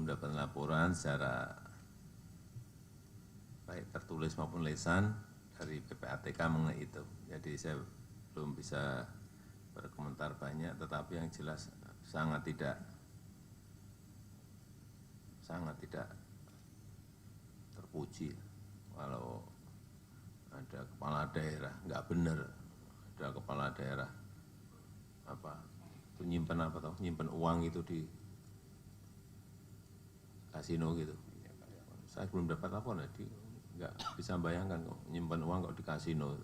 mendapat laporan secara baik tertulis maupun lisan dari PPATK mengenai itu. Jadi saya belum bisa berkomentar banyak, tetapi yang jelas sangat tidak terpuji kalau ada kepala daerah nggak benar, ada kepala daerah itu nyimpen uang itu di kasino gitu. Saya belum dapat laporan, jadi nggak bisa bayangkan kok nyimpen uang kok di kasino.